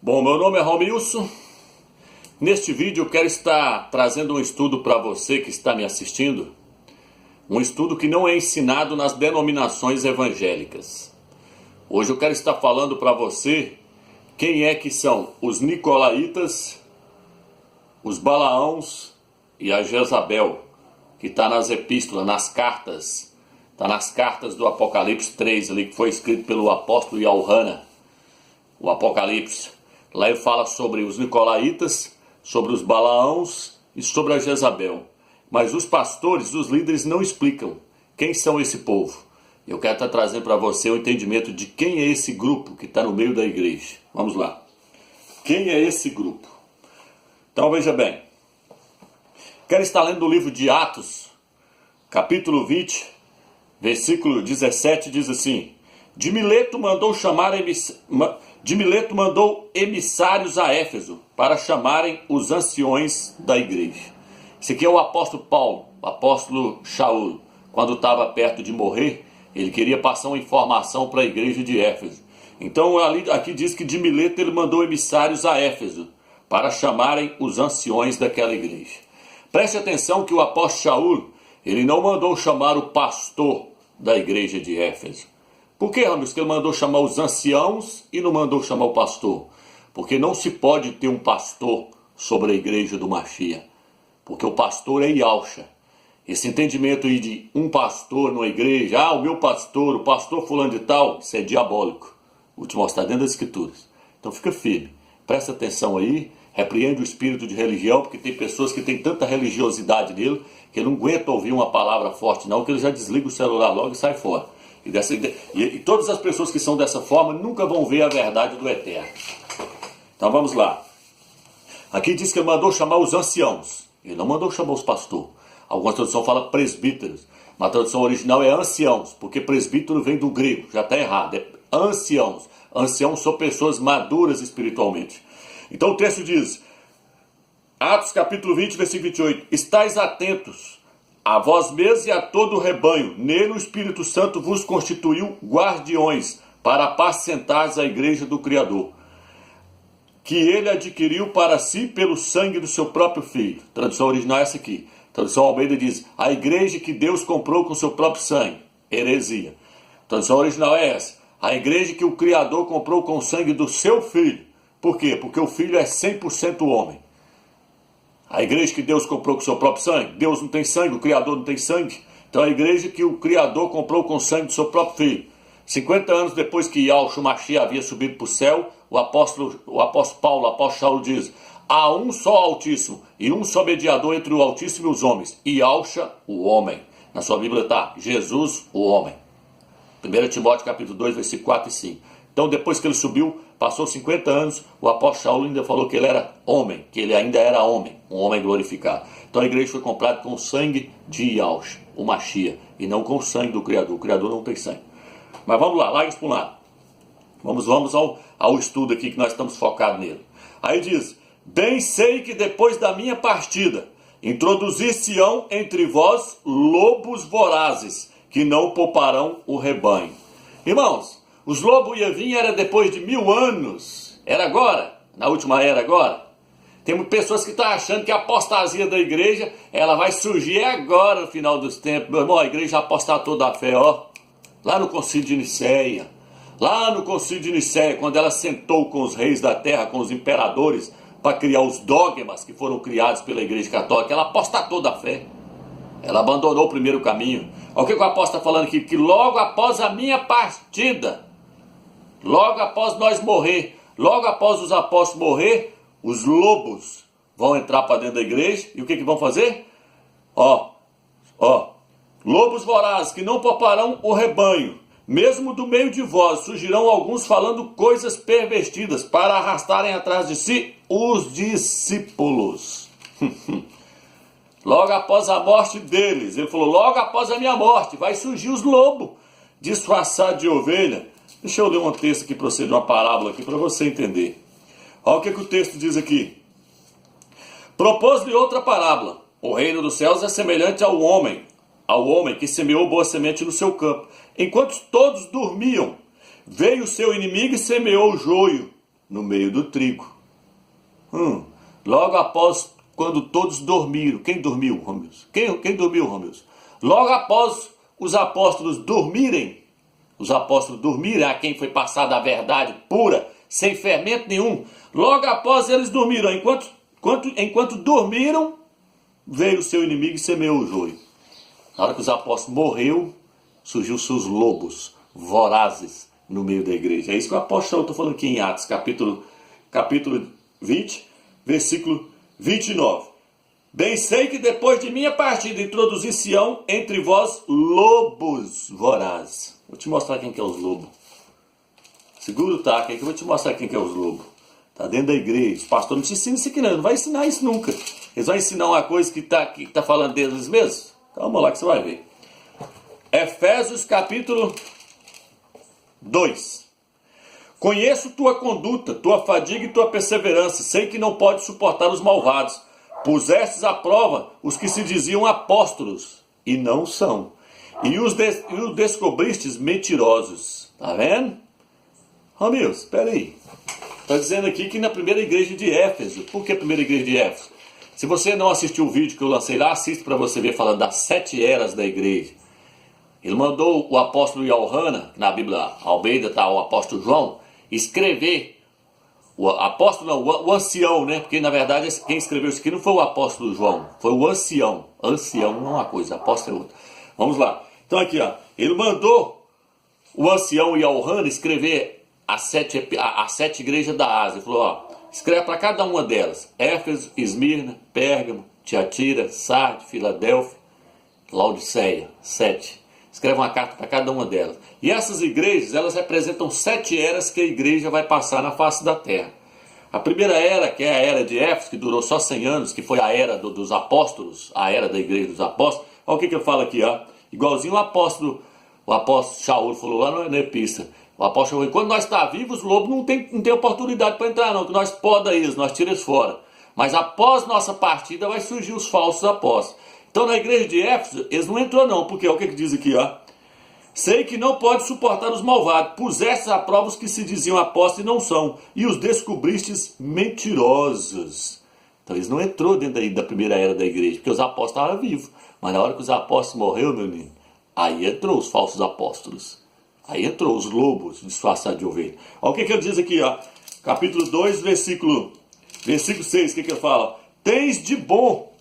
Bom, meu nome é Romilson. Neste vídeo eu quero estar trazendo um estudo para você que está me assistindo. Um estudo que não é ensinado nas denominações evangélicas. Hoje eu quero estar falando para você quem é que são os Nicolaítas, os Balaãos e a Jezabel, que está nas epístolas, nas cartas. Está nas cartas do Apocalipse 3, ali, que foi escrito pelo apóstolo Yohana, o Apocalipse. Lá ele fala sobre os Nicolaítas, sobre os Balaãos e sobre a Jezabel. Mas os pastores, os líderes não explicam quem são esse povo. Eu quero estar trazendo para você o entendimento de quem é esse grupo que está no meio da igreja. Vamos lá. Quem é esse grupo? Então veja bem. Quero estar lendo o livro de Atos, capítulo 20, versículo 17, diz assim: De Mileto mandou emissários a Éfeso para chamarem os anciões da igreja. Esse aqui é o apóstolo Paulo, o apóstolo Shaul. Quando estava perto de morrer, ele queria passar uma informação para a igreja de Éfeso. Então aqui diz que de Mileto ele mandou emissários a Éfeso para chamarem os anciões daquela igreja. Preste atenção que o apóstolo Shaul, ele não mandou chamar o pastor da igreja de Éfeso. Por que, Ramos, que ele mandou chamar os anciãos e não mandou chamar o pastor? Porque não se pode ter um pastor sobre a igreja do Machia. Porque o pastor é Yahshua. Esse entendimento aí de um pastor numa igreja, o meu pastor, o pastor fulano de tal, isso é diabólico. Vou te mostrar dentro das escrituras. Então fica firme, presta atenção aí, repreende o espírito de religião, porque tem pessoas que têm tanta religiosidade nele, que ele não aguenta ouvir uma palavra forte não, que ele já desliga o celular logo e sai fora. E todas as pessoas que são dessa forma nunca vão ver a verdade do Eterno. Então vamos lá. Aqui diz que ele mandou chamar os anciãos. Ele não mandou chamar os pastores. Algumas traduções falam presbíteros. Mas a tradução original é anciãos, porque presbítero vem do grego, já está errado. É anciãos. Anciãos são pessoas maduras espiritualmente. Então o texto diz, Atos capítulo 20, versículo 28, Estais atentos, a vós mesmos e a todo o rebanho, nele o Espírito Santo vos constituiu guardiões, para apacentares a igreja do Criador, que ele adquiriu para si pelo sangue do seu próprio Filho. Tradução original é essa aqui. Tradução Almeida diz, a igreja que Deus comprou com seu próprio sangue. Heresia. Tradução original é essa. A igreja que o Criador comprou com o sangue do seu Filho. Por quê? Porque o Filho é 100% homem. A igreja que Deus comprou com seu próprio sangue. Deus não tem sangue, o Criador não tem sangue. Então a igreja que o Criador comprou com o sangue do seu próprio Filho. 50 anos depois que Yahshua Mashiach havia subido para o céu, o apóstolo Paulo, o apóstolo Shaul diz, há um só Altíssimo e um só mediador entre o Altíssimo e os homens, e Yahshua, o homem. Na sua Bíblia está, Jesus, o homem. 1 Timóteo capítulo 2, versículo 4 e 5. Então depois que ele subiu, passou 50 anos, o apóstolo Shaul ainda falou que ele era homem, que ele ainda era homem, um homem glorificado. Então a igreja foi comprada com o sangue de Yahshua, o Mashiach, e não com o sangue do Criador. O Criador não tem sangue. Mas vamos lá, larga isso para um lado. Vamos ao estudo aqui que nós estamos focados nele. Aí diz, bem sei que depois da minha partida, introduzir-se-ão entre vós lobos vorazes, que não pouparão o rebanho. Irmãos, os lobos iam vir era depois de 1000 anos. Era agora, na última era agora. Tem pessoas que estão achando que a apostasia da igreja, ela vai surgir agora no final dos tempos. Meu irmão, a igreja apostatou da fé, ó. Lá no concílio de Nicéia. Lá no concílio de Nicéia, quando ela sentou com os reis da terra, com os imperadores, para criar os dogmas que foram criados pela igreja católica, ela apostatou da fé. Ela abandonou o primeiro caminho. Olha o que o apóstolo está falando aqui, que logo após a minha partida, logo após nós morrer, logo após os apóstolos morrer, os lobos vão entrar para dentro da igreja, e o que vão fazer? Lobos vorazes que não pouparão o rebanho, mesmo do meio de vós surgirão alguns falando coisas pervertidas, para arrastarem atrás de si os discípulos. Logo após a morte deles, ele falou, logo após a minha morte, vai surgir os lobos, disfarçados de ovelha. Deixa eu ler um texto aqui para você, de uma parábola aqui, para você entender. Olha o que o texto diz aqui. Propôs-lhe outra parábola. O reino dos céus é semelhante ao homem que semeou boa semente no seu campo. Enquanto todos dormiam, veio o seu inimigo e semeou o joio no meio do trigo. Logo após, quando todos dormiram. Quem dormiu, Romilson? Quem dormiu, Romilson? Logo após os apóstolos dormirem, a quem foi passada a verdade pura, sem fermento nenhum, logo após eles dormiram, enquanto dormiram, veio o seu inimigo e semeou o joio. Na hora que os apóstolos morreu, surgiu seus lobos vorazes no meio da igreja. É isso que o apóstolo está falando aqui em Atos, capítulo 20, versículo 29. Bem sei que depois de minha partida introduzi Sião entre vós lobos vorazes. Vou te mostrar quem que é os lobos. Segura o taco aí que eu vou te mostrar quem que é os lobos. Está dentro da igreja. Os pastores não te ensinam isso aqui não. Não vai ensinar isso nunca. Eles vão ensinar uma coisa que tá falando deles mesmos. Calma lá que você vai ver. Efésios capítulo 2. Conheço tua conduta, tua fadiga e tua perseverança. Sei que não podes suportar os malvados. Pusestes à prova os que se diziam apóstolos e não são. E os descobristes mentirosos. Tá vendo? Romilson, espera aí. Está dizendo aqui que na primeira igreja de Éfeso. Por que a primeira igreja de Éfeso? Se você não assistiu o vídeo que eu lancei lá, assiste para você ver falando das 7 eras da igreja. Ele mandou o apóstolo Yohana, na Bíblia Almeida está o apóstolo João, escrever. O apóstolo não, o ancião, né? Porque na verdade quem escreveu isso aqui não foi o apóstolo João, foi o ancião. Ancião não é uma coisa, apóstolo é outra. Vamos lá. Então aqui, ó, ele mandou o ancião Yohana escrever as 7 igrejas da Ásia. Ele falou, ó, escreve para cada uma delas: Éfeso, Esmirna, Pérgamo, Tiatira, Sardes, Filadélfia, Laodiceia, 7. Escreve uma carta para cada uma delas. E essas igrejas, elas representam 7 eras que a igreja vai passar na face da terra. A primeira era, que é a era de Éfeso, que durou só 100 anos, que foi a era dos apóstolos, a era da igreja dos apóstolos. Olha o que eu falo aqui, ó. Igualzinho o apóstolo Shaul falou lá na epístola. O apóstolo falou, quando nós estamos vivos, o lobo não tem oportunidade para entrar não, que nós poda eles, nós tiramos fora. Mas após nossa partida vai surgir os falsos apóstolos. Então na igreja de Éfeso, eles não entrou não, porque olha o que diz aqui, ó. Sei que não pode suportar os malvados, pusestes à prova os que se diziam apóstolos e não são, e os descobristes mentirosos. Então eles não entrou dentro da primeira era da igreja, porque os apóstolos estavam vivos. Mas na hora que os apóstolos morreram, meu menino, aí entrou os falsos apóstolos. Aí entrou os lobos disfarçados de ovelha. Olha o que ele diz aqui, ó. Capítulo 2, versículo 6, o que ele fala? Tens de bom,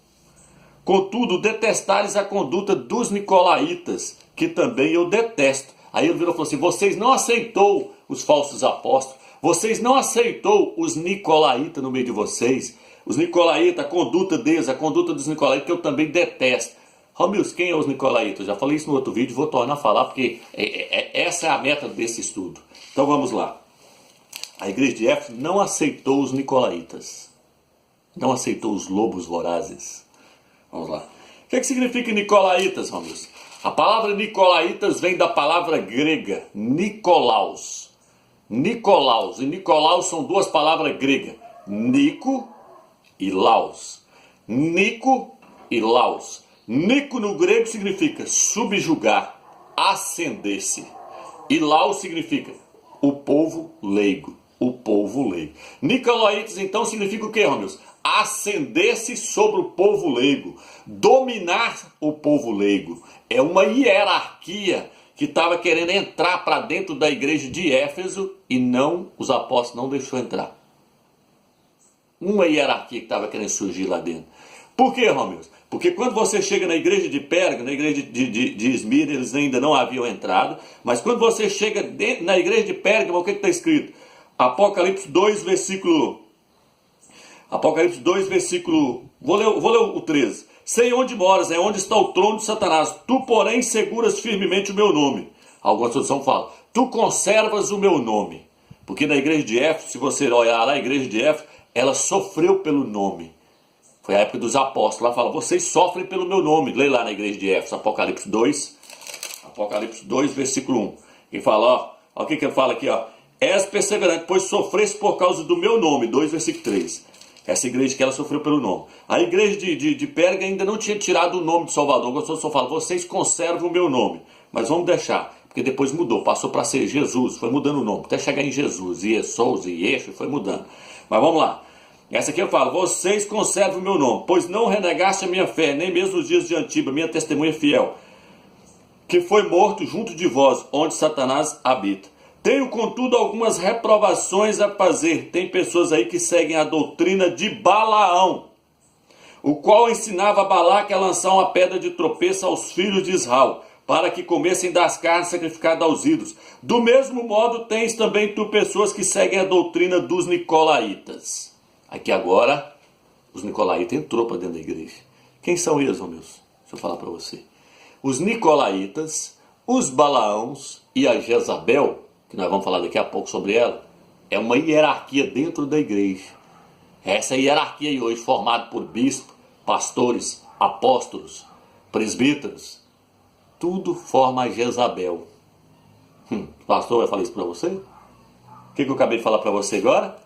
contudo, detestares a conduta dos nicolaítas, que também eu detesto. Aí ele virou e falou assim, vocês não aceitou os falsos apóstolos, vocês não aceitou os nicolaítas no meio de vocês. Os nicolaítas, a conduta deles, a conduta dos nicolaítas, que eu também detesto. Romilson, quem é os nicolaítas? Eu já falei isso no outro vídeo, vou tornar a falar, porque essa é a meta desse estudo. Então vamos lá. A igreja de Éfeso não aceitou os nicolaítas. Não aceitou os lobos vorazes. Vamos lá. O que significa nicolaítas, Romilson? A palavra nicolaítas vem da palavra grega, Nicolaus. Nicolaus. E Nicolaus são 2 palavras gregas. Nico e Laus. Nico e Laus. Nico no grego significa subjugar, ascender-se. E Laus significa o povo leigo. O povo leigo. Nicolaítas então significa o que, Romilson? Ascender-se sobre o povo leigo. Dominar o povo leigo. É uma hierarquia que estava querendo entrar para dentro da igreja de Éfeso e os apóstolos não deixou entrar. Uma hierarquia que estava querendo surgir lá dentro. Por quê, Romilson? Porque quando você chega na igreja de Pérgamo, na igreja de Esmirna, eles ainda não haviam entrado, mas quando você chega na igreja de Pérgamo, o que está escrito? Apocalipse 2, versículo... Vou ler o 13. Sei onde moras, é onde está o trono de Satanás. Tu, porém, seguras firmemente o meu nome. Alguma tradução fala, tu conservas o meu nome. Porque na igreja de Éfeso, se você olhar lá, a igreja de Éfeso, ela sofreu pelo nome. Foi a época dos apóstolos. Lá fala, vocês sofrem pelo meu nome. Lê lá na igreja de Éfeso, Apocalipse 2, versículo 1. E fala, ó o que ele fala aqui, ó. És perseverante, pois sofreste por causa do meu nome. 2, versículo 3. Essa igreja que ela sofreu pelo nome. A igreja de Pérgamo ainda não tinha tirado o nome de Salvador. O pastor só fala, vocês conservam o meu nome. Mas vamos deixar. porque depois mudou, passou para ser Jesus, foi mudando o nome, até chegar em Jesus, Iesous, Ieshu, foi mudando. Mas vamos lá. Essa aqui eu falo: vocês conservam o meu nome, pois não renegaste a minha fé, nem mesmo nos dias de Antiba, minha testemunha fiel, que foi morto junto de vós, onde Satanás habita. Tenho, contudo, algumas reprovações a fazer. Tem pessoas aí que seguem a doutrina de Balaão, o qual ensinava a Balaque a lançar uma pedra de tropeço aos filhos de Israel, para que comessem das carnes sacrificadas aos ídolos. Do mesmo modo, tens também tu pessoas que seguem a doutrina dos nicolaítas. Aqui agora, os nicolaítas entrou para dentro da igreja. Quem são eles, meus? Deixa eu falar para você. Os nicolaítas, os Balaãos e a Jezabel, que nós vamos falar daqui a pouco sobre ela, é uma hierarquia dentro da igreja. Essa hierarquia aí hoje, formada por bispos, pastores, apóstolos, presbíteros, tudo forma a Jezabel. O pastor vai falar isso para você? O que eu acabei de falar para você agora?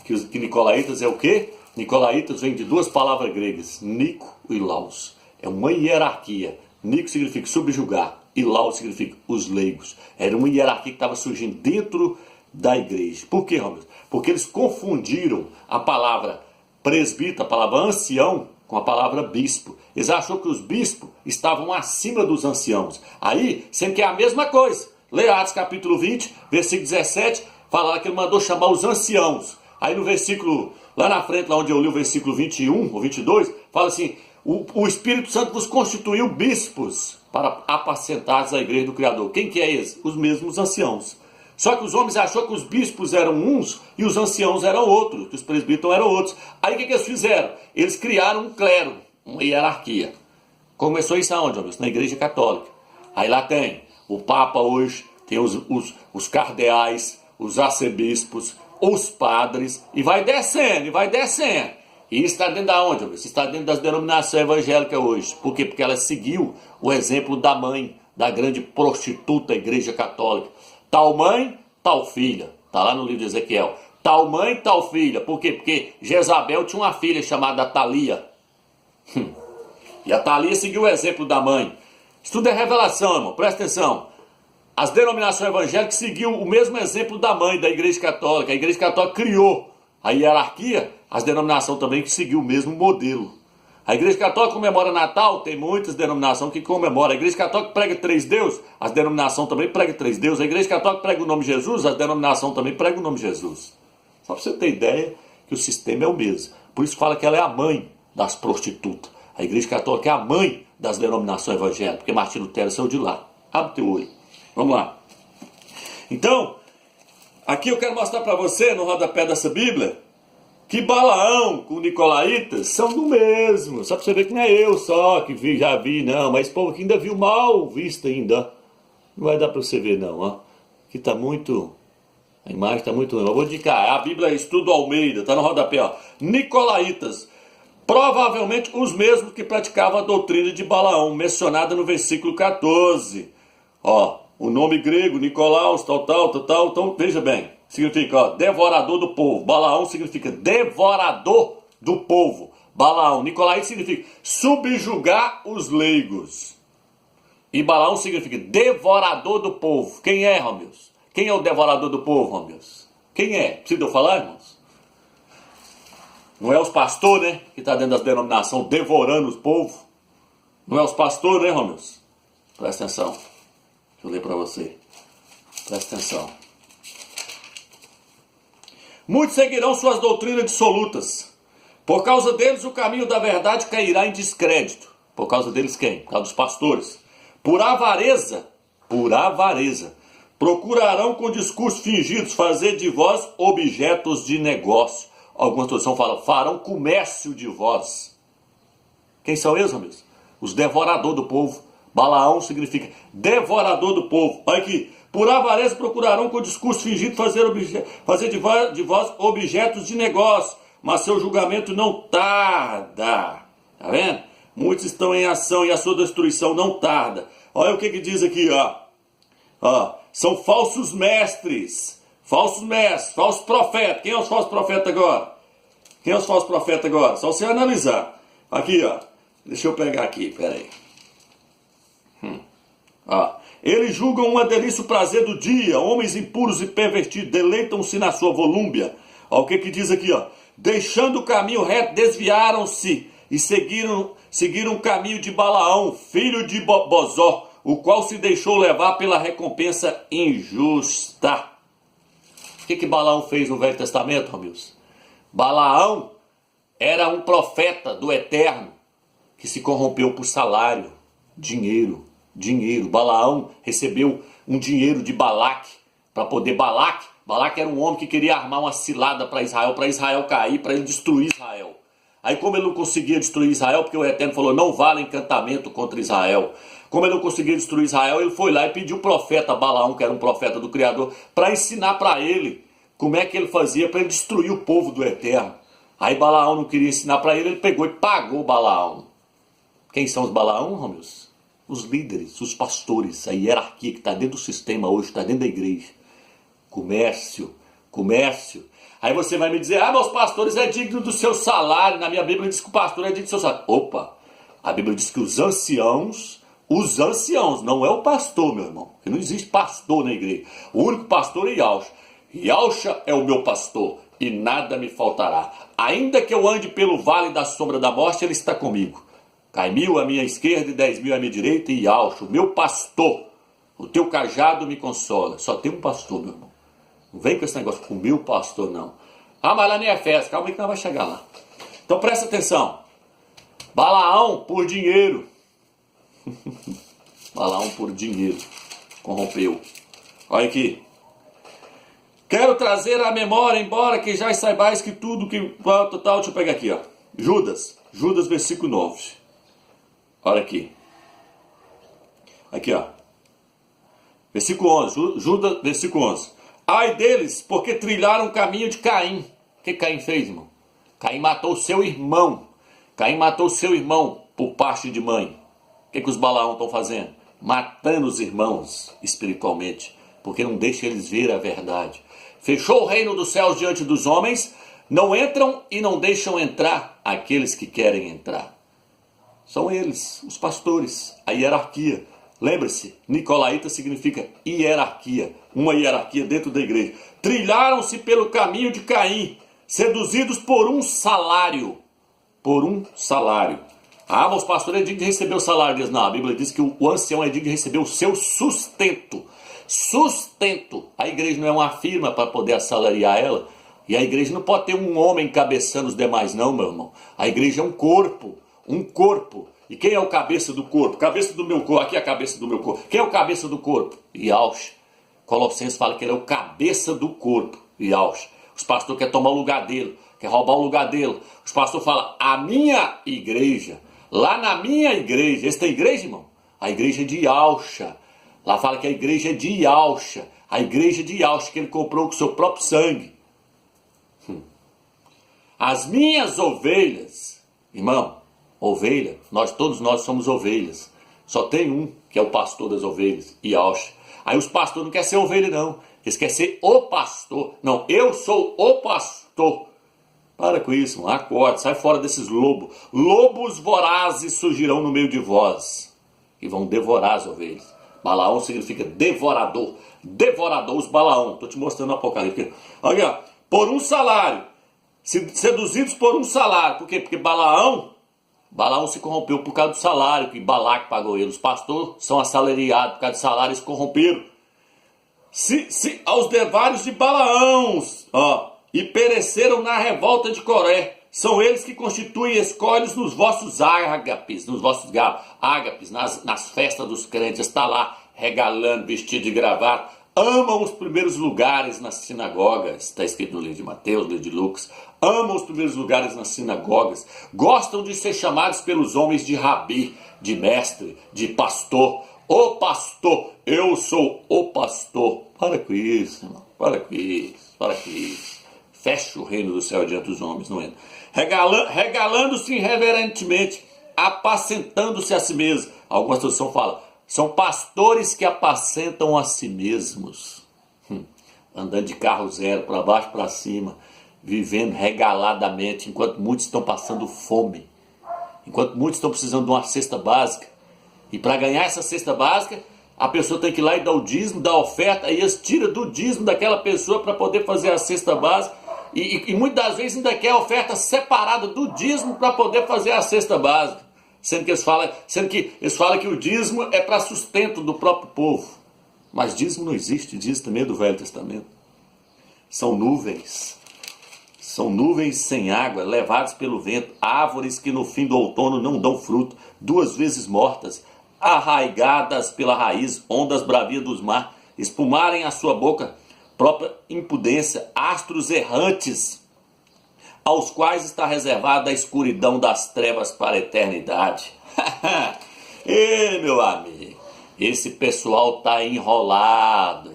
Que nicolaítas é o quê? Nicolaítas vem de duas palavras gregas, Nico e Laus. É uma hierarquia. Nico significa subjugar e Laus significa os leigos. Era uma hierarquia que estava surgindo dentro da igreja. Por quê, Romeu? Porque eles confundiram a palavra presbítero, a palavra ancião, com a palavra bispo. Eles acharam que os bispos estavam acima dos anciãos. Aí, sendo que é a mesma coisa. Lê Atos capítulo 20, versículo 17, fala lá que ele mandou chamar os anciãos. Aí no versículo, lá na frente, lá onde eu li o versículo 21 ou 22, fala assim: o Espírito Santo vos constituiu bispos para apacentar a igreja do Criador. Quem que é esse? Os mesmos anciãos. Só que os homens acharam que os bispos eram uns e os anciãos eram outros, que os presbíteros eram outros. Aí o que eles fizeram? Eles criaram um clero, uma hierarquia. Começou isso aonde, homens? Na igreja católica. Aí lá tem o Papa hoje, tem os cardeais, os arcebispos, os padres, e vai descendo, e vai descendo. E isso está dentro da onde, homens? Isso está dentro das denominações evangélicas hoje. Por quê? Porque ela seguiu o exemplo da mãe, da grande prostituta igreja católica. Tal mãe, tal filha. Está lá no livro de Ezequiel. Tal mãe, tal filha. Por quê? Porque Jezabel tinha uma filha chamada Thalia. E a Thalia seguiu o exemplo da mãe. Isso tudo é revelação, irmão. Presta atenção. As denominações evangélicas seguiu o mesmo exemplo da mãe, da igreja católica. A igreja católica criou a hierarquia, as denominações também que seguiu o mesmo modelo. A igreja católica comemora Natal, tem muitas denominações que comemoram. A igreja católica prega 3 deuses, as denominações também pregam 3 deuses. A igreja católica prega o nome de Jesus, as denominações também pregam o nome de Jesus. Só para você ter ideia que o sistema é o mesmo. Por isso fala que ela é a mãe das prostitutas. A igreja católica é a mãe das denominações evangélicas, porque Martim Lutero saiu de lá. Abre teu olho. Vamos lá. Então, aqui eu quero mostrar para você, no rodapé dessa Bíblia, que Balaão com Nicolaítas são do mesmo. Só para você ver que não é eu só que já vi, não. Mas esse povo aqui ainda viu mal visto ainda. Não vai dar para você ver, não. Ó. Aqui está muito... A imagem está muito... Eu vou indicar. A Bíblia Estudo Almeida. Está no rodapé, ó. Nicolaítas. Provavelmente os mesmos que praticavam a doutrina de Balaão, mencionada no versículo 14. Ó. O nome grego, Nicolaus, tal. Então, veja bem. Significa, ó, devorador do povo. Balaão significa devorador do povo. Balaão. Nicolaíta significa subjugar os leigos. E Balaão significa devorador do povo. Quem é, Romeus? Quem é o devorador do povo, Romeus? Quem é? Precisa eu falar, irmãos? Não é os pastores, né? Que está dentro das denominações devorando os povos. Não é os pastores, né, Romeus? Presta atenção. Deixa eu ler para você. Presta atenção. Muitos seguirão suas doutrinas dissolutas. Por causa deles, o caminho da verdade cairá em descrédito. Por causa deles quem? Por causa dos pastores. Por avareza, procurarão com discursos fingidos fazer de vós objetos de negócio. Algumas traduções falam, farão comércio de vós. Quem são eles, amigos? Os devoradores do povo. Balaão significa devorador do povo. Olha aqui. Por avareza procurarão com discurso fingido fazer de vós objetos de negócio, mas seu julgamento não tarda. Tá vendo? Muitos estão em ação e a sua destruição não tarda. Olha o que diz aqui, ó. São falsos mestres, falsos profetas. Quem é os falsos profetas agora? Só você analisar. Aqui, ó. Deixa eu pegar aqui, peraí. Eles julgam uma delícia o prazer do dia. Homens impuros e pervertidos deleitam-se na sua volúmbia. Olha o que diz aqui, ó. Deixando o caminho reto, desviaram-se e seguiram o caminho de Balaão, filho de Bozó, o qual se deixou levar pela recompensa injusta. O que Balaão fez no Velho Testamento, amigos? Balaão era um profeta do Eterno que se corrompeu por salário, dinheiro. Balaão recebeu um dinheiro de Balaque para poder... Balaque era um homem que queria armar uma cilada para Israel cair, para ele destruir Israel. Aí como ele não conseguia destruir Israel, porque o Eterno falou, não vale encantamento contra Israel. Como ele não conseguia destruir Israel, ele foi lá e pediu o profeta Balaão, que era um profeta do Criador, para ensinar para ele como é que ele fazia para ele destruir o povo do Eterno. Aí Balaão não queria ensinar para ele pegou e pagou Balaão. Quem são os Balaão, Ramos? Os líderes, os pastores, a hierarquia que está dentro do sistema hoje, está dentro da igreja. Comércio. Aí você vai me dizer, mas os pastores é digno do seu salário. Na minha Bíblia diz que o pastor é digno do seu salário. Opa, a Bíblia diz que os anciãos, não é o pastor, meu irmão. Porque não existe pastor na igreja. O único pastor é Yahshua. Yahshua é o meu pastor e nada me faltará. Ainda que eu ande pelo vale da sombra da morte, ele está comigo. Cai 1.000 à minha esquerda e 10.000 à minha direita, e Yahshua, o meu pastor, o teu cajado me consola. Só tem um pastor, meu irmão. Não vem com esse negócio com o meu pastor, não. Mas lá nem é festa, calma aí que nós vamos chegar lá. Então presta atenção. Balaão por dinheiro. Balaão por dinheiro. Corrompeu. Olha aqui. Quero trazer à memória, embora que já saibais que tudo que... Tal, deixa eu pegar aqui, ó. Judas, versículo 9. Olha aqui. Aqui, ó. Versículo 11. Judas, versículo 11. Ai deles, porque trilharam o caminho de Caim. O que Caim fez, irmão? Caim matou seu irmão. Por parte de mãe. O que os Balaão estão fazendo? Matando os irmãos espiritualmente. Porque não deixa eles ver a verdade. Fechou o reino dos céus diante dos homens. Não entram e não deixam entrar aqueles que querem entrar. São eles, os pastores, a hierarquia. Lembre-se, nicolaíta significa hierarquia, uma hierarquia dentro da igreja. Trilharam-se pelo caminho de Caim, seduzidos por um salário. Mas os pastores é digno de receber o salário deles. Não, a Bíblia diz que o ancião é digno de receber o seu sustento. A igreja não é uma firma para poder assalariar ela. E a igreja não pode ter um homem cabeçando os demais não, meu irmão. A igreja é um corpo. E quem é o cabeça do corpo? Cabeça do meu corpo. Aqui é a cabeça do meu corpo. Quem é o cabeça do corpo? Yahshua. Colossenses fala que ele é o cabeça do corpo. Yahshua. Os pastores querem tomar o lugar dele. Quer roubar o lugar dele. Os pastores falam, a minha igreja. Lá na minha igreja. Essa é a igreja, irmão? A igreja de Yahshua. Lá fala que a igreja é de Yahshua. A igreja de Yahshua que ele comprou com o seu próprio sangue. As minhas ovelhas. Irmão. Ovelha, todos nós somos ovelhas. Só tem um que é o pastor das ovelhas, Yahshua. Aí os pastores não querem ser ovelha não, eles querem ser o pastor. Não, eu sou o pastor. Para com isso, mano. Acorde, sai fora desses lobos. Lobos vorazes surgirão no meio de vós e vão devorar as ovelhas. Balaão significa devorador. Devorador, os Balaão. Estou te mostrando no Apocalipse. Olha, por um salário. Seduzidos por um salário. Por quê? Porque Balaão se corrompeu por causa do salário que Balaque pagou ele. Os pastores são assalariados por causa do salário e se corromperam. Aos devários de Balaão, e pereceram na revolta de Coré. São eles que constituem escolhos nos vossos ágapes, nas festas dos crentes. Está lá regalando, vestido de gravata. Amam os primeiros lugares nas sinagogas. Está escrito no livro de Mateus, no livro de Lucas. Amam os primeiros lugares nas sinagogas. Gostam de ser chamados pelos homens de rabi, de mestre, de pastor. O pastor, eu sou o pastor. Para com isso, irmão. Para com isso. Fecha o reino do céu diante dos homens, não entra. Regalando-se irreverentemente, apacentando-se a si mesmo. Algumas traduções falam, são pastores que apacentam a si mesmos. Andando de carro zero, para baixo, para cima, vivendo regaladamente, enquanto muitos estão passando fome. Enquanto muitos estão precisando de uma cesta básica. E para ganhar essa cesta básica, a pessoa tem que ir lá e dar o dízimo, dar a oferta, e eles tiram do dízimo daquela pessoa para poder fazer a cesta básica, e muitas das vezes ainda quer a oferta separada do dízimo para poder fazer a cesta básica, sendo que eles falam que o dízimo é para sustento do próprio povo. Mas dízimo não existe, dízimo também é do Velho Testamento. São nuvens sem água, levados pelo vento, árvores que no fim do outono não dão fruto, 2 vezes mortas, arraigadas pela raiz, ondas bravias dos mar, espumarem a sua boca, própria impudência, astros errantes, aos quais está reservada a escuridão das trevas para a eternidade. Ei, meu amigo, esse pessoal está enrolado,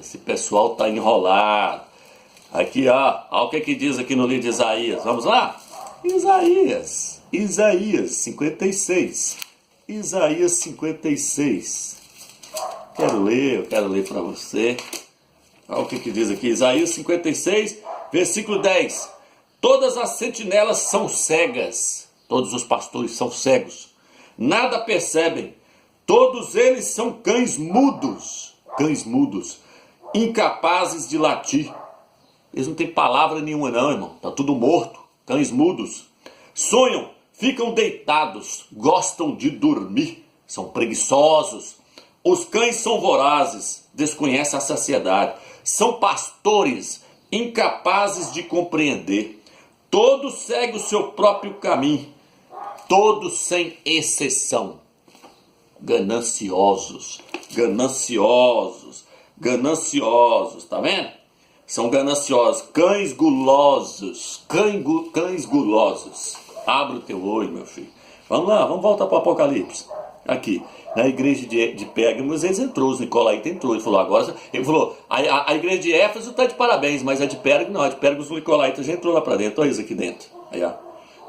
Aqui, ó o que diz aqui no livro de Isaías. Vamos lá? Isaías 56. Isaías 56. Eu quero ler para você. Olha o que diz aqui. Isaías 56, versículo 10. Todas as sentinelas são cegas. Todos os pastores são cegos. Nada percebem. Todos eles são cães mudos, incapazes de latir. Eles não têm palavra nenhuma não, irmão. Tá tudo morto. Cães mudos. Sonham, ficam deitados, gostam de dormir, são preguiçosos. Os cães são vorazes, desconhecem a saciedade. São pastores, incapazes de compreender. Todos seguem o seu próprio caminho. Todos sem exceção. Gananciosos, tá vendo? São gananciosos, cães gulosos. Abre o teu olho, meu filho. Vamos lá, vamos voltar para o Apocalipse. Aqui, na igreja de Pérgamos, eles entrou, os Nicolaítas entrou. Ele falou, a igreja de Éfeso está de parabéns, mas a de Pérgamos não, a de Pérgamos, os Nicolaítas já entrou lá para dentro. Olha isso aqui dentro. Aí, ó.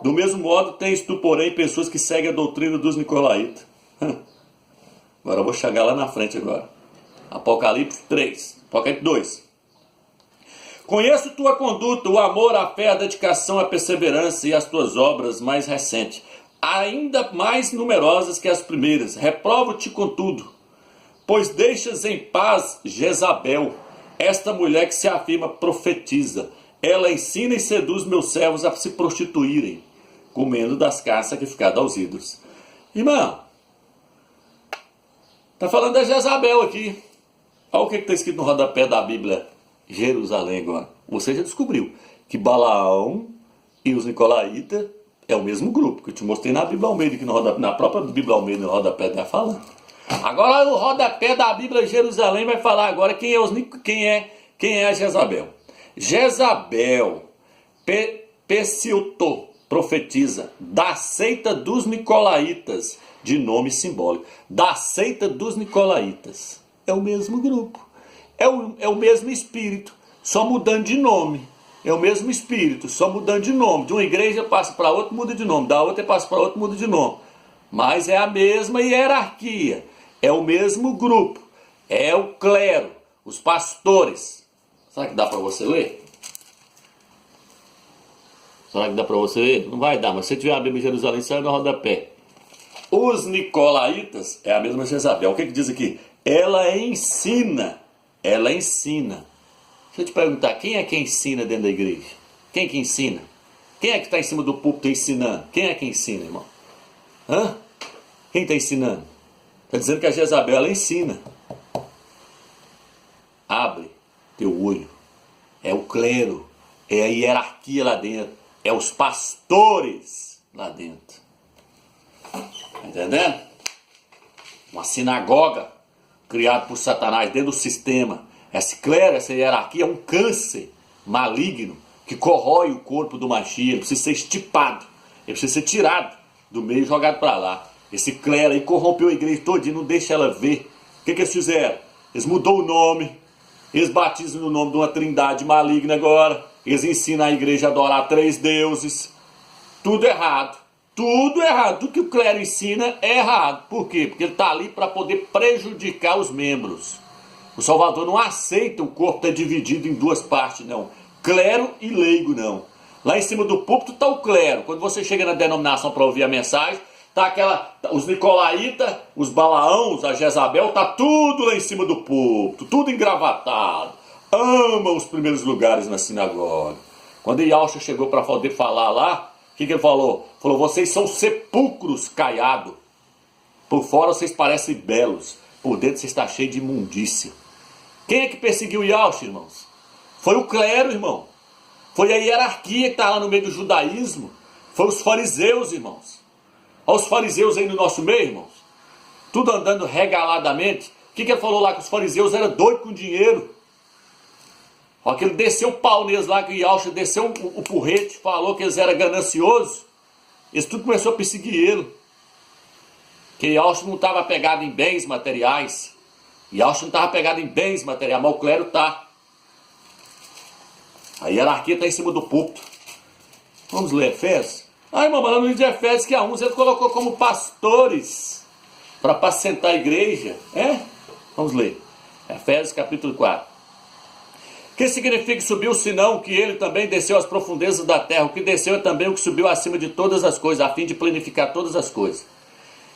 Do mesmo modo, tens tu, porém, pessoas que seguem a doutrina dos Nicolaítas. Agora eu vou chegar lá na frente agora. Apocalipse 3, Apocalipse 2. Conheço tua conduta, o amor, a fé, a dedicação, a perseverança e as tuas obras mais recentes, ainda mais numerosas que as primeiras. Reprovo-te contudo, pois deixas em paz Jezabel, esta mulher que se afirma profetiza. Ela ensina e seduz meus servos a se prostituírem, comendo das carnes sacrificadas aos ídolos. Irmão, está falando da Jezabel aqui. Olha o que está escrito no rodapé da Bíblia. Jerusalém agora. Você já descobriu que Balaão e os Nicolaítas é o mesmo grupo que eu te mostrei na Bíblia Almeida, que na própria Bíblia Almeida, no rodapé está falando. Agora o rodapé da Bíblia Jerusalém vai falar agora quem é a Jezabel. Jezabel, Pecilto, profetiza, da seita dos Nicolaítas, de nome simbólico. Da seita dos Nicolaítas. É o mesmo grupo. É o mesmo espírito, só mudando de nome. É o mesmo espírito, só mudando de nome. De uma igreja passa para outra, muda de nome. Da outra passa para outra, muda de nome. Mas é a mesma hierarquia. É o mesmo grupo. É o clero, os pastores. Será que dá para você ler? Será que dá para você ler? Não vai dar, mas se tiver a Bíblia de Jerusalém, sai no rodapé. Os Nicolaítas é a mesma Jezabel. O que diz aqui? Ela ensina. Deixa eu te perguntar, quem é que ensina dentro da igreja? Quem é que ensina? Quem é que está em cima do púlpito ensinando? Quem é que ensina, irmão? Quem está ensinando? Está dizendo que a Jezabel, ela ensina. Abre teu olho. É o clero. É a hierarquia lá dentro. É os pastores lá dentro. Está entendendo? Uma sinagoga criada por Satanás dentro do sistema. Esse clero, essa hierarquia é um câncer maligno que corrói o corpo do Mashiach. Ele precisa ser estipado. Ele precisa ser tirado do meio e jogado para lá. Esse clero aí corrompeu a igreja todinha, não deixa ela ver. O que eles fizeram? Eles mudou o nome. Eles batizam no nome de uma trindade maligna agora. Eles ensinam a igreja a adorar 3 deuses. Tudo errado. Tudo errado. Tudo que o clero ensina é errado. Por quê? Porque ele está ali para poder prejudicar os membros. O Salvador não aceita o corpo estar dividido em 2 partes, não. Clero e leigo, não. Lá em cima do púlpito está o clero. Quando você chega na denominação para ouvir a mensagem, os nicolaítas, os balaãos, a Jezabel, tá tudo lá em cima do púlpito, tudo engravatado. Amam os primeiros lugares na sinagoga. Quando Yahshua chegou para poder falar lá, o que ele falou? Falou, vocês são sepulcros caiados. Por fora vocês parecem belos, por dentro você está cheio de imundícia. Quem é que perseguiu Yahshua, irmãos? Foi o clero, irmão. Foi a hierarquia que está lá no meio do judaísmo. Foi os fariseus, irmãos. Olha os fariseus aí no nosso meio, irmãos. Tudo andando regaladamente. O que ele falou lá? Que os fariseus eram doidos com dinheiro. Olha que ele desceu o pau neles lá, que o Yahshua desceu o porrete, falou que eles eram gananciosos. Eles tudo começou a perseguir ele. Que Yahshua não estava pegado em bens materiais. Yahshua não estava pegado em bens materiais, mas o clero está. A hierarquia está em cima do púlpito. Vamos ler Efésios? Irmão, mas no livro de Efésios que a uns ele colocou como pastores para apacentar a igreja. Vamos ler. Efésios capítulo 4. Que significa que subiu, senão que ele também desceu às profundezas da terra? O que desceu é também o que subiu acima de todas as coisas, a fim de planificar todas as coisas.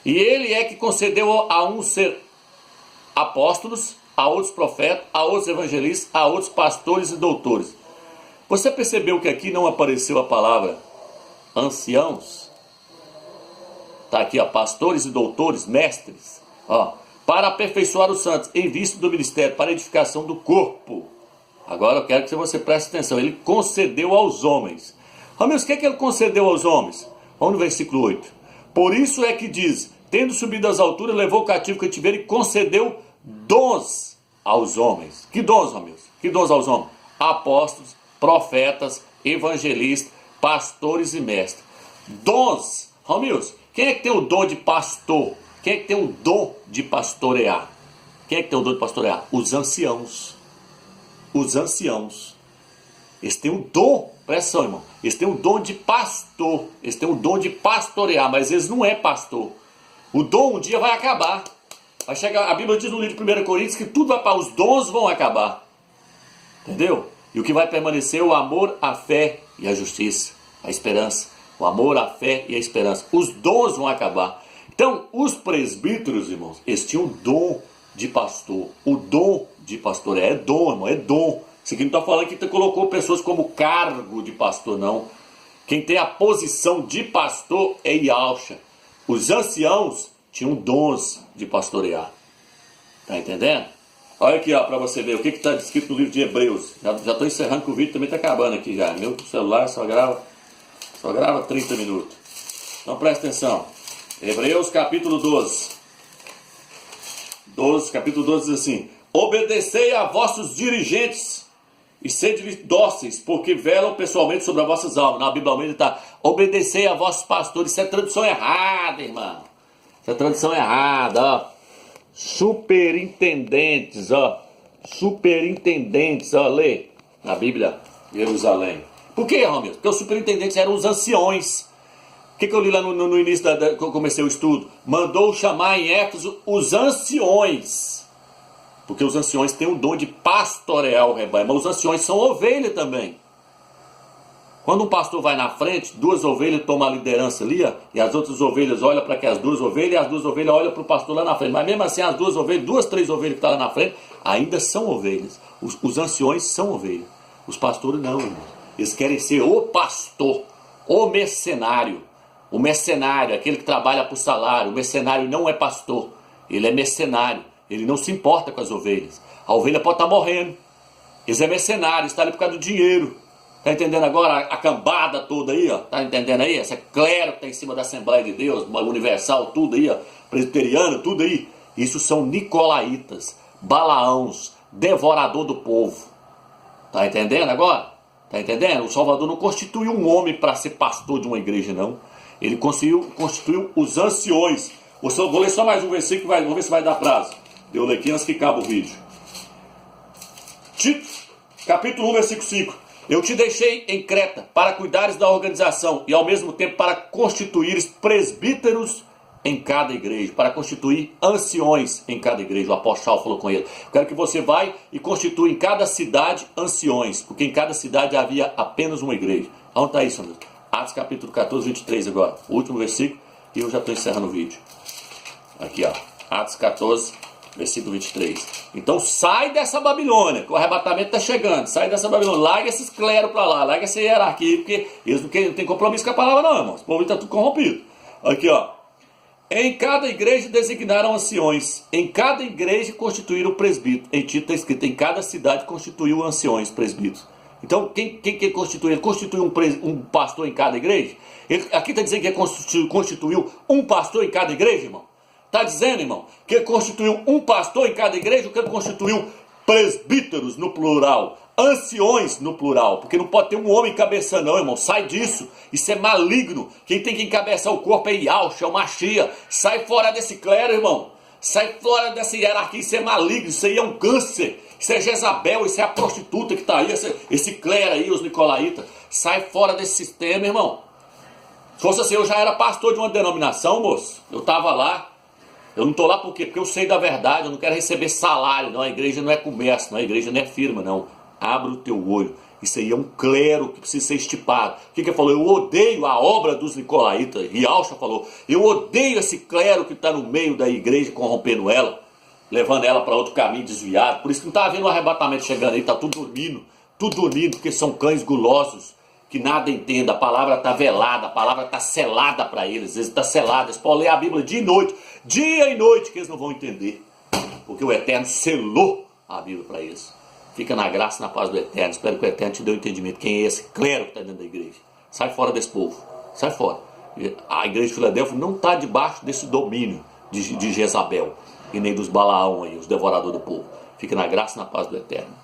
E ele é que concedeu a uns ser apóstolos, a outros profetas, a outros evangelistas, a outros pastores e doutores. Você percebeu que aqui não apareceu a palavra anciãos? Está aqui, ó, pastores e doutores, mestres, ó, para aperfeiçoar os santos, em vista do ministério, para a edificação do corpo. Agora eu quero que você preste atenção. Ele concedeu aos homens. Amigos, o que é que ele concedeu aos homens? Vamos no versículo 8. Por isso é que diz, tendo subido às alturas, levou o cativo que tiver e concedeu dons aos homens. Que dons, amigos? Que dons aos homens? Apóstolos, profetas, evangelistas, pastores e mestres. Dons. Amigos, quem é que tem o dom de pastor? Quem é que tem o dom de pastorear? Quem é que tem o dom de pastorear? Os anciãos. Os anciãos, eles têm um dom, presta atenção, irmão, eles têm um dom de pastor, eles têm um dom de pastorear, mas eles não é pastor. O dom um dia vai acabar. Vai chegar, a Bíblia diz no livro de 1 Coríntios que tudo vai para os dons vão acabar. Entendeu? E o que vai permanecer é o amor, a fé e a justiça, a esperança. O amor, a fé e a esperança. Os dons vão acabar. Então, os presbíteros, irmãos, eles tinham o dom de pastor, o dom de pastor, é dom, irmão, é dom. Isso aqui não está falando que colocou pessoas como cargo de pastor, não. Quem tem a posição de pastor é Yahshua. Os anciãos tinham dons de pastorear. Tá entendendo? Olha aqui, ó, para você ver o que está escrito no livro de Hebreus. Já estou encerrando que o vídeo também está acabando aqui já. Meu celular só grava 30 minutos. Então presta atenção. Hebreus capítulo 12. Capítulo 12 diz assim: obedecei a vossos dirigentes e sede dóceis, porque velam pessoalmente sobre as vossas almas. Na Bíblia Almeida está: obedecei a vossos pastores. Isso é tradução errada, irmão. Isso é tradução errada, ó. Superintendentes, ó. Superintendentes, ó. Lê na Bíblia Jerusalém. Por que, Romeu? Porque os superintendentes eram os anciões. O que eu li lá no início que eu comecei o estudo? Mandou chamar em Éfeso os anciões. Porque os anciões têm o dom de pastorear o rebanho. Mas os anciões são ovelha também. Quando um pastor vai na frente, duas ovelhas tomam a liderança ali, ó, e as outras ovelhas olham para as duas ovelhas, e as duas ovelhas olham para o pastor lá na frente. Mas mesmo assim, as duas ovelhas, duas, três ovelhas que estão lá na frente, ainda são ovelhas. Os anciões são ovelhas. Os pastores não, irmão. Eles querem ser o pastor, o mercenário. O mercenário, aquele que trabalha por salário. O mercenário não é pastor, ele é mercenário. Ele não se importa com as ovelhas. A ovelha pode estar morrendo. Eles é mercenário, está ali por causa do dinheiro. Está entendendo agora a cambada toda aí, ó? Está entendendo aí? Essa clero que está em cima da Assembleia de Deus, universal, tudo aí, ó, presbiteriano, tudo aí. Isso são nicolaítas, balaãos, devorador do povo. Está entendendo agora? Está entendendo? O Salvador não constituiu um homem para ser pastor de uma igreja, não. Ele constituiu os anciões. Vou ler só mais um versículo, vamos ver se vai dar prazo. Eu leio aqui antes que acabe o vídeo. Tito, capítulo 1, versículo 5. Eu te deixei em Creta para cuidares da organização e ao mesmo tempo para constituires presbíteros em cada igreja, para constituir anciões em cada igreja. O apóstolo Paulo falou com ele: eu quero que você vá e constitua em cada cidade anciões, porque em cada cidade havia apenas uma igreja. Onde está isso, meu Deus? Atos capítulo 14, 23 agora, o último versículo. E eu já estou encerrando o vídeo. Aqui, ó, Atos 14, versículo 23. Então sai dessa Babilônia, que o arrebatamento está chegando. Sai dessa Babilônia, larga esses cleros para lá, larga essa hierarquia, porque eles não têm compromisso com a palavra não, irmãos. O povo está tudo corrompido. Aqui, ó. Em cada igreja designaram anciões. Em cada igreja constituíram presbítero. Em Tito está escrito, em cada cidade constituiu anciões, presbíteros. Então, quem constituiu? Ele constituiu um pastor em cada igreja? Aqui está dizendo que ele constituiu um pastor em cada igreja, irmão? Está dizendo, irmão, que ele constituiu um pastor em cada igreja, ou que ele constituiu presbíteros no plural, anciões no plural, porque não pode ter um homem encabeçando não, irmão, sai disso, isso é maligno, quem tem que encabeçar o corpo é Yahshua, é o Mashiach, sai fora desse clero, irmão, sai fora dessa hierarquia, isso é maligno, isso aí é um câncer, isso é Jezabel, isso é a prostituta que está aí, esse clero aí, os nicolaítas, sai fora desse sistema, irmão. Se fosse assim, eu já era pastor de uma denominação, moço, eu estava lá. Eu não estou lá por quê? Porque eu sei da verdade, eu não quero receber salário, não. A igreja não é comércio, não. A igreja não é firma, não. Abre o teu olho. Isso aí é um clero que precisa ser estipado. O que ele falou? Eu odeio a obra dos nicolaítas. Yahshua falou, eu odeio esse clero que está no meio da igreja, corrompendo ela, levando ela para outro caminho desviado. Por isso que não está havendo um arrebatamento chegando aí, está tudo dormindo, porque são cães gulosos, que nada entenda, a palavra está velada, a palavra está selada para eles, está selada, eles podem ler a Bíblia dia e noite, que eles não vão entender, porque o Eterno selou a Bíblia para eles. Fica na graça e na paz do Eterno, espero que o Eterno te dê o entendimento, quem é esse clero que está dentro da igreja, sai fora desse povo, sai fora. A igreja de Filadélfia não está debaixo desse domínio de Jezabel, e nem dos Balaão aí, os devoradores do povo. Fica na graça e na paz do Eterno.